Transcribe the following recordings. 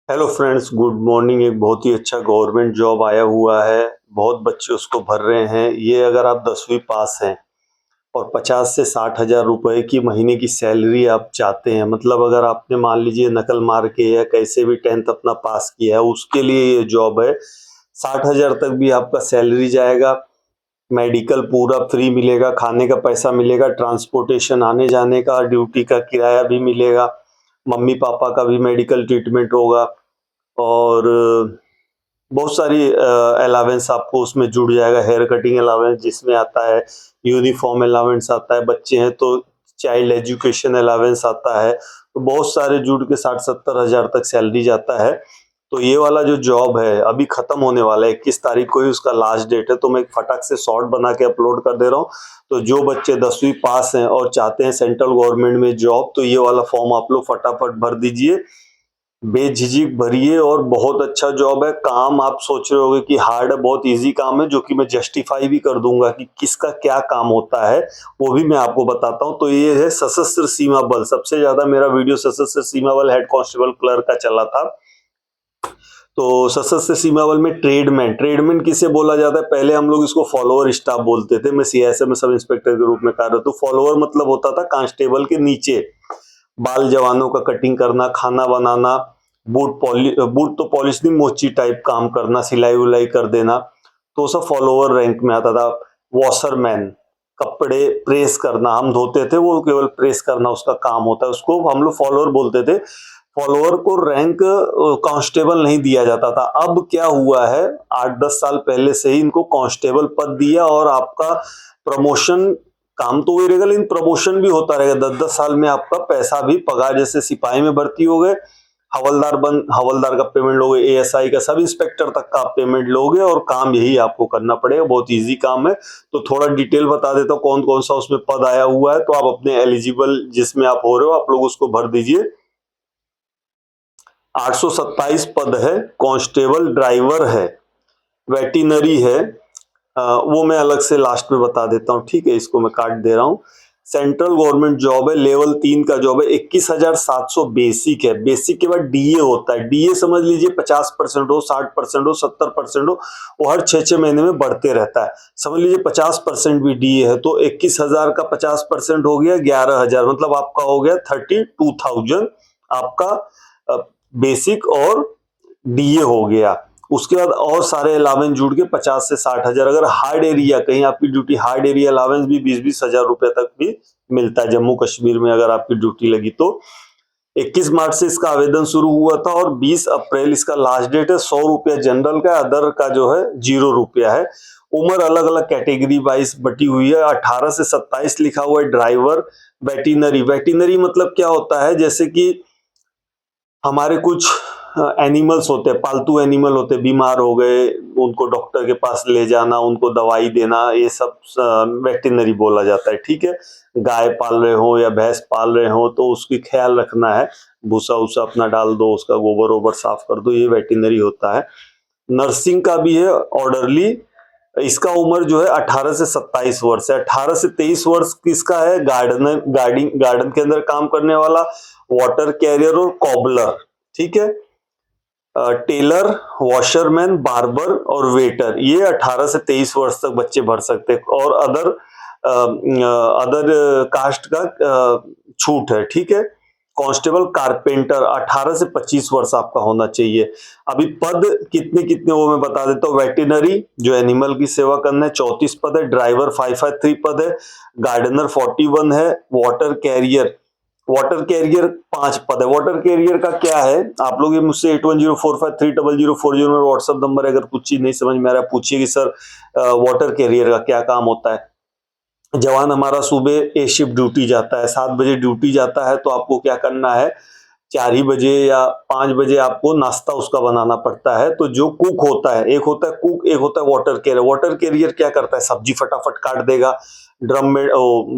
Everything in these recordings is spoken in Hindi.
Hello friends, good morning. एक बहुत ही अच्छा गवर्नमेंट जॉब आया हुआ है। बहुत बच्चे उसको भर रहे हैं। ये अगर आप 10वीं पास हैं और 50 से 60 हज़ार रुपए की महीने की सैलरी आप चाहते हैं, मतलब अगर आपने मान लीजिए नकल मार के या कैसे भी 10th अपना पास किया है, उसके लिए ये जॉब है। 60 हज़ार तक भी आपका सैलरी जाएगा। मेडिकल पूरा फ्री मिलेगा, खाने का पैसा मिलेगा, ट्रांसपोर्टेशन आने जाने का, ड्यूटी का किराया भी मिलेगा, मम्मी पापा का भी मेडिकल ट्रीटमेंट होगा और बहुत सारी अलावेंस आपको उसमें जुड़ जाएगा। हेयर कटिंग अलावेंस जिसमें आता है, यूनिफॉर्म अलावेंस आता है, बच्चे हैं तो चाइल्ड एजुकेशन अलावेंस आता है। तो बहुत सारे जुड़ के 60-70 हज़ार तक सैलरी जाता है। तो ये वाला जो जॉब है अभी खत्म होने वाला है, 21 तारीख को ही उसका लास्ट डेट है। तो मैं एक फटाक से शॉर्ट बना के अपलोड कर दे रहा हूँ। तो जो बच्चे 10वीं पास हैं और चाहते हैं सेंट्रल गवर्नमेंट में जॉब, तो ये वाला फॉर्म आप लोग फटाफट भर दीजिए, बेझिझक भरिए। और बहुत अच्छा जॉब है। काम आप सोच रहे होगे कि हार्ड है, बहुत इजी काम है, जो कि मैं जस्टिफाई भी कर दूंगा कि किसका क्या काम होता है, वो भी मैं आपको बताता हूँ। तो ये है सशस्त्र सीमा बल। सबसे ज्यादा मेरा वीडियो सशस्त्र सीमा बल हेड कांस्टेबल क्लर्क का चला था। तो सशस्त्र सीमा बल में ट्रेडमैन, ट्रेडमैन किसे बोला जाता है? पहले हम लोग इसको फॉलोअर स्टाफ बोलते थे। मैं सीआईएसएफ में सब इंस्पेक्टर के रूप में कार्यरत हूँ। फॉलोअर मतलब होता था कांस्टेबल के नीचे बाल जवानों का कटिंग करना, खाना बनाना, बूट तो पॉलिश नहीं, मोची टाइप काम करना, सिलाई उलाई कर देना। तो सब फॉलोअर रैंक में आता था। वॉशरमैन, कपड़े प्रेस करना, हम धोते थे, वो केवल प्रेस करना उसका काम होता है, उसको हम लोग फॉलोअर बोलते थे। फॉलोअर को रैंक कांस्टेबल नहीं दिया जाता था। अब क्या हुआ है, 8-10 साल पहले से ही इनको कांस्टेबल पद दिया और आपका प्रमोशन, काम तो वही रहेगा लेकिन प्रमोशन भी होता रहेगा। 10-10 साल में आपका पैसा भी, पगार, जैसे सिपाही में भर्ती हो गए, हवलदार का पेमेंट लोगे, एएसआई का, सब इंस्पेक्टर तक का आप पेमेंट लोगे और काम यही आपको करना पड़ेगा। बहुत इजी काम है। तो थोड़ा डिटेल बता देता हूँ कौन कौन सा उसमें पद आया हुआ है, तो आप अपने एलिजिबल जिसमें आप हो रहे हो आप लोग उसको भर दीजिए। 827 पद है। कांस्टेबल, ड्राइवर है, वेटिनरी है, वो मैं अलग से लास्ट में बता देता हूँ, ठीक है? इसको मैं काट दे रहा हूँ। सेंट्रल गवर्नमेंट जॉब है, लेवल 3 का जॉब है। 21,700 बेसिक है। बेसिक के बाद डीए होता है। डीए समझ लीजिए 50% हो, 60% हो, 70% हो, वो हर 6-6 महीने में बढ़ते रहता है। समझ लीजिए 50% भी डीए है तो 21,000 का 50% हो गया 11,000, मतलब आपका हो गया 32,000 आपका बेसिक और डीए हो गया। उसके बाद और सारे अलावेंस जुड़ के 50 से 60 हज़ार। अगर हार्ड एरिया, कहीं आपकी ड्यूटी हार्ड एरिया, अलावेंस भी 20-20 हज़ार रुपए तक भी मिलता है। जम्मू कश्मीर में अगर आपकी ड्यूटी लगी तो 21 मार्च से इसका आवेदन शुरू हुआ था और 20 अप्रैल इसका लास्ट डेट है। 100 रुपया जनरल का, अदर का जो है 0 रुपया है। उम्र अलग अलग कैटेगरी वाइज बटी हुई है। 18 से 27 लिखा हुआ है। ड्राइवर, वेटिनरी, वेटिनरी मतलब क्या होता है, जैसे कि हमारे कुछ एनिमल्स होते हैं, पालतू एनिमल होते हैं, बीमार हो गए, उनको डॉक्टर के पास ले जाना, उनको दवाई देना, ये सब वेटिनरी बोला जाता है, ठीक है? गाय पाल रहे हो या भैंस पाल रहे हो तो उसकी ख्याल रखना है, भूसा उसा अपना डाल दो, उसका गोबर वोबर साफ कर दो, ये वेटिनरी होता है। नर्सिंग का भी है, ऑर्डरली। इसका उम्र जो है 18 से 27 वर्ष है। 18 से 23 वर्ष किसका है? गार्डन के अंदर काम करने वाला, वाटर कैरियर और कॉबलर, ठीक है? टेलर, वॉशरमैन, बार्बर और वेटर, ये 18 से 23 वर्ष तक बच्चे भर सकते हैं। और अदर कास्ट का छूट है, ठीक है? कांस्टेबल, कारपेंटर 18 से 25 वर्ष आपका होना चाहिए। अभी पद कितने कितने वो मैं बता देता हूँ। वेटिनरी जो एनिमल की सेवा करना है, 34 पद है। ड्राइवर 553 पद है। गार्डनर 41 है। वाटर कैरियर 5 पद है। वाटर कैरियर का क्या है, आप लोग ये मुझसे 8104530040 में व्हाट्सएप नंबर है, अगर कुछ चीज नहीं समझ में आ रहा है पूछिए कि सर वाटर कैरियर का क्या काम होता है। जवान हमारा सुबह ए शिफ्ट ड्यूटी जाता है, 7 बजे ड्यूटी जाता है, तो आपको क्या करना है, 4 ही बजे या 5 बजे आपको नाश्ता उसका बनाना पड़ता है। तो जो कुक होता है, एक होता है कुक, एक होता है वाटर कैरियर। वाटर कैरियर क्या करता है, सब्जी फटाफट काट देगा, ड्रम में,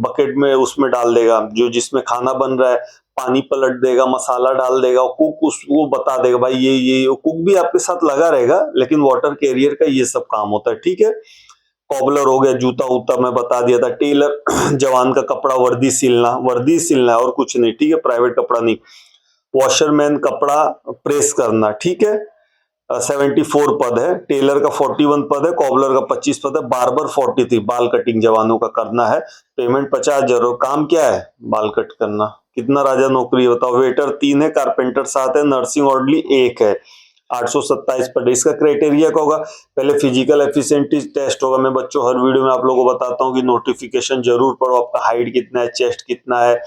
बकेट में, उसमें डाल देगा, जो जिसमें खाना बन रहा है, पानी पलट देगा, मसाला डाल देगा। कुक उसको बता देगा भाई ये कुक भी आपके साथ लगा रहेगा, लेकिन वाटर कैरियर का ये सब काम होता है, ठीक है? कॉबलर हो गया, जूता उता मैं बता दिया था। टेलर जवान का कपड़ा, वर्दी सिलना है और कुछ नहीं, ठीक है? प्राइवेट कपड़ा नहीं। वॉशरमैन कपड़ा प्रेस करना, ठीक है, 74 पद है, टेलर का 41 पद है, कॉबलर का 25 पद है, बार्बर 43, बाल कटिंग जवानों का करना है, पेमेंट 50,000। काम क्या है? बाल कट करना। कितना राजा नौकरी बताओ? वेटर 3 है, कारपेंटर 7 है, नर्सिंग ऑर्डरली 1 है, 827 पर डे। इसका क्राइटेरिया क्या होगा? पहले फिजिकल एफिशिएंसी टेस्ट होगा। मैं बच्चों हर वीडियो में आप लोगों को बताता हूँ कि नोटिफिकेशन जरूर पढ़ो, आपका हाइट कितना है, चेस्ट कितना है,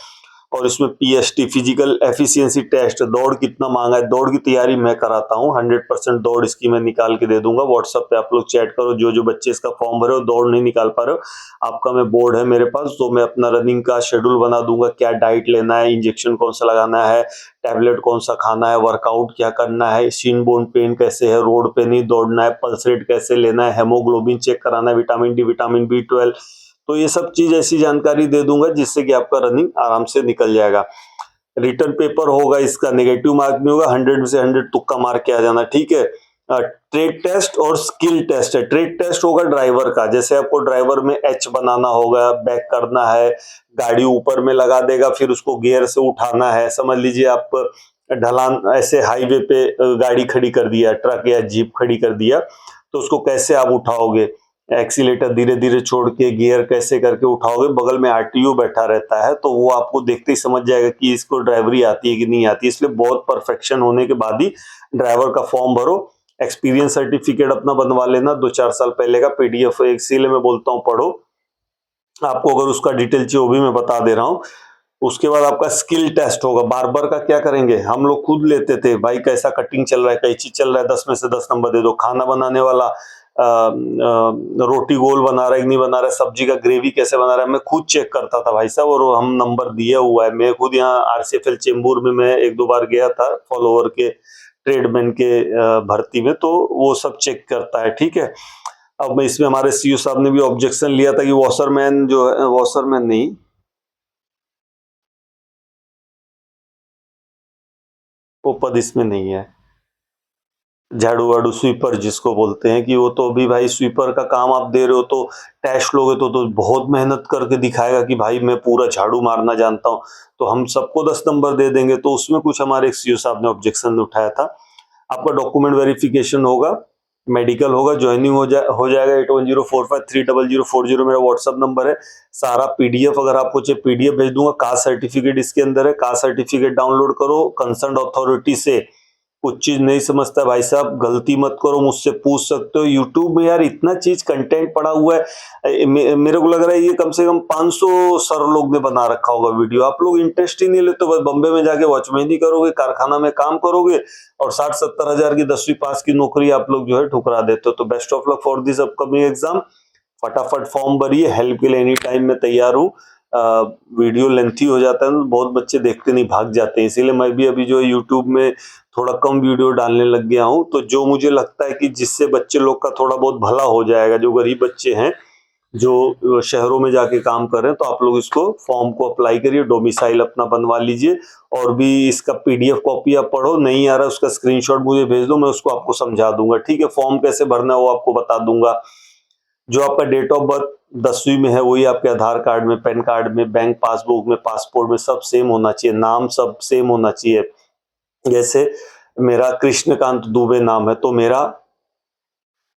और इसमें पीएसटी फिजिकल एफिशिएंसी टेस्ट, दौड़ कितना मांगा है, दौड़ की तैयारी मैं कराता हूँ, 100% दौड़ इसकी मैं निकाल के दे दूंगा। व्हाट्सएप पे आप लोग चैट करो, जो जो बच्चे इसका फॉर्म भरे हो दौड़ नहीं निकाल पा रहे हो, आपका मैं बोर्ड है मेरे पास, तो मैं अपना रनिंग का शेड्यूल बना दूंगा, क्या डाइट लेना है, इंजेक्शन कौन सा लगाना है, टैबलेट कौन सा खाना है, वर्कआउट क्या करना है, शिन बोन पेन कैसे है, रोड पे नहीं दौड़ना है, पल्स रेट कैसे लेना है, हेमोग्लोबिन चेक कराना है, विटामिन डी, विटामिन B12। तो ये सब चीज ऐसी जानकारी दे दूंगा जिससे कि आपका रनिंग आराम से निकल जाएगा। रिटर्न पेपर होगा, इसका नेगेटिव मार्क नहीं होगा, 100 में से 100 तुक्का मार के आ जाना, ठीक है। ट्रेड टेस्ट और स्किल टेस्ट है। ट्रेड टेस्ट होगा ड्राइवर का, जैसे आपको ड्राइवर में एच बनाना होगा, बैक करना है, गाड़ी ऊपर में लगा देगा, फिर उसको गियर से उठाना है। समझ लीजिए आप ढलान ऐसे हाईवे पे गाड़ी खड़ी कर दिया, ट्रक या जीप खड़ी कर दिया, तो उसको कैसे आप उठाओगे, एक्सीलेटर धीरे धीरे छोड़ के गियर कैसे करके उठाओगे, बगल में आरटीओ बैठा रहता है, तो वो आपको देखते ही समझ जाएगा कि इसको ड्राइवरी आती है कि नहीं आती। इसलिए बहुत परफेक्शन होने के बाद ही ड्राइवर का फॉर्म भरो। एक्सपीरियंस सर्टिफिकेट अपना बनवा लेना, 2-4 साल पहले का पीडीएफ, इसीलिए मैं बोलता हूँ पढ़ो। आपको अगर उसका डिटेल चाहिए वो भी मैं बता दे रहा हूँ। उसके बाद आपका स्किल टेस्ट होगा। बार्बर का क्या करेंगे, हम लोग खुद लेते थे, भाई कैसा कटिंग चल रहा है, कैची चल रहा है, 10 में से 10 नंबर दे दो। खाना बनाने वाला रोटी गोल बना रहा है कि नहीं बना रहा है, सब्जी का ग्रेवी कैसे बना रहा है, मैं खुद चेक करता था भाई साहब, और हम नंबर दिया हुआ है। मैं खुद यहाँ RCFL चेंबूर में मैं 1-2 बार गया था फॉलोअर के ट्रेडमैन के भर्ती में, तो वो सब चेक करता है, ठीक है। अब इसमें हमारे सीईओ साहब ने भी ऑब्जेक्शन लिया था कि वॉशरमैन जो है, वॉशरमैन नहीं, वो पद इसमें नहीं है, झाड़ू वाड़ू स्वीपर जिसको बोलते हैं, कि वो तो अभी भाई स्वीपर का काम आप दे रहे हो तो टेस्ट लोगे तो बहुत मेहनत करके दिखाएगा कि भाई मैं पूरा झाड़ू मारना जानता हूँ, तो हम सबको 10 नंबर दे देंगे। तो उसमें कुछ हमारे सीईओ साहब ने ऑब्जेक्शन उठाया था। आपका डॉक्यूमेंट वेरिफिकेशन होगा, मेडिकल होगा, ज्वाइनिंग हो जाएगा। 8104530040 मेरा व्हाट्सअप नंबर है। सारा पीडीएफ अगर आपको चाहिए पीडीएफ भेज दूंगा। कास्ट सर्टिफिकेट इसके अंदर है, कास्ट सर्टिफिकेट डाउनलोड करो, कंसर्न अथॉरिटी से कुछ चीज नहीं समझता भाई साहब गलती मत करो, मुझसे पूछ सकते हो। यूट्यूब में यार इतना चीज कंटेंट पड़ा हुआ है, मेरे को लग रहा है ये कम से कम 500 सर लोग ने बना रखा होगा वीडियो। आप लोग इंटरेस्ट ही नहीं लेते, बस बॉम्बे में जाके वॉचमैनी करोगे, कारखाना में काम करोगे, और 60-70 हजार की 10वीं पास की नौकरी आप लोग जो है ठुकरा देते हो। तो best of luck for this upcoming exam. फटाफट फॉर्म भरिए, हेल्प के लिए एनी टाइम मैं तैयार हूँ। वीडियो लेंथी हो जाता है ना, बहुत बच्चे देखते नहीं, भाग जाते हैं, इसीलिए मैं भी अभी जो यूट्यूब में थोड़ा कम वीडियो डालने लग गया हूँ। तो जो मुझे लगता है कि जिससे बच्चे लोग का थोड़ा बहुत भला हो जाएगा, जो गरीब बच्चे हैं जो शहरों में जाके काम कर रहे हैं, तो आप लोग इसको फॉर्म को अप्लाई करिए, डोमिसाइल अपना बनवा लीजिए, और भी इसका पीडीएफ कॉपी आप पढ़ो। नहीं आ रहा उसका स्क्रीनशॉट मुझे भेज दो, मैं उसको आपको समझा दूंगा, ठीक है। फॉर्म कैसे भरना है वो आपको बता दूंगा। जो आपका डेट ऑफ बर्थ 10वीं में है वही आपके आधार कार्ड में, पैन कार्ड में, बैंक पासबुक में, पासपोर्ट में सब सेम होना चाहिए, नाम सब सेम होना चाहिए। जैसे मेरा कृष्णकांत दुबे नाम है, तो मेरा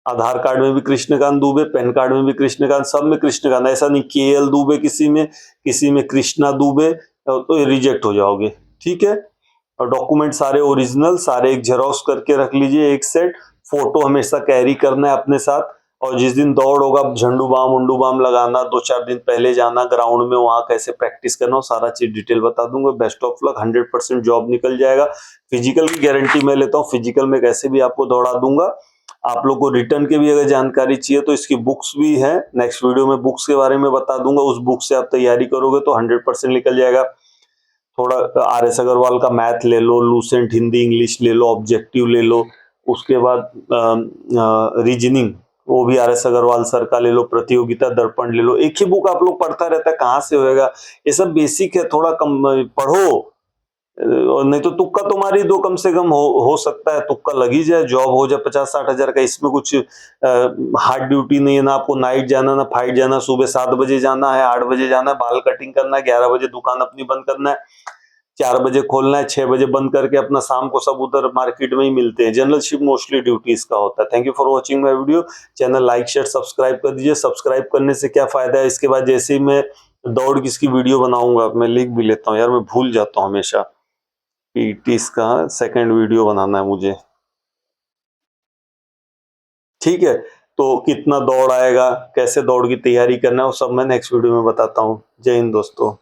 आधार कार्ड में भी कृष्णकांत दुबे, पैन कार्ड में भी कृष्णकांत, सब में कृष्णकांत। ऐसा नहीं केएल दुबे किसी में कृष्णा दुबे, तो रिजेक्ट हो जाओगे, ठीक है। और डॉक्यूमेंट सारे ओरिजिनल, सारे एक जेरोक्स करके रख लीजिए, एक सेट। फोटो हमेशा कैरी करना है अपने साथ। और जिस दिन दौड़ होगा झंडू बाम उंडू बाम लगाना, 2-4 दिन पहले जाना ग्राउंड में, वहां कैसे प्रैक्टिस करना हो सारा चीज डिटेल बता दूंगा। बेस्ट ऑफ लक, 100% जॉब निकल जाएगा। फिजिकल की गारंटी मैं लेता हूँ, फिजिकल में कैसे भी आपको दौड़ा दूंगा। आप लोग को रिटर्न की भी अगर जानकारी चाहिए तो इसकी बुक्स भी है, नेक्स्ट वीडियो में बुक्स के बारे में बता दूंगा। उस बुक से आप तैयारी करोगे तो 100% निकल जाएगा। थोड़ा RS अग्रवाल का मैथ ले लो, लूसेंट हिंदी इंग्लिश ले लो, ऑब्जेक्टिव ले लो। उसके बाद रीजनिंग वो भी RS अग्रवाल सर का ले लो, प्रतियोगिता दर्पण ले लो। एक ही बुक आप लोग पढ़ता रहता है, कहाँ से होएगा। ये सब बेसिक है, थोड़ा कम पढ़ो। और नहीं तो तुक्का तुम्हारी दो, कम से कम हो सकता है तुक्का लगी जाए, जॉब हो जाए 50-60 हजार का। इसमें कुछ हार्ड ड्यूटी नहीं है ना, आपको नाइट जाना ना फाइट जाना। सुबह 7 बजे जाना है, 8 बजे जाना है, बाल कटिंग करना है, 11 बजे दुकान अपनी बंद करना है। 4 बजे खोलना है, 6 बजे बंद करके अपना शाम को सब उधर मार्केट में ही मिलते हैं। जनरल शिफ्ट मोस्टली ड्यूटीज का होता है। Thank you for watching my video. Channel like share subscribe कर दीजिए। सब्सक्राइब करने से क्या फायदा है, इसके बाद जैसे ही मैं दौड़ किसकी वीडियो बनाऊंगा, मैं लिख भी लेता हूँ यार, मैं भूल जाता हूँ हमेशा। पीटीज का सेकंड वीडियो बनाना है मुझे, ठीक है। तो कितना दौड़ आएगा, कैसे दौड़ की तैयारी करना है, वो सब मैं नेक्स्ट वीडियो में बताता हूँ। जय हिंद दोस्तों।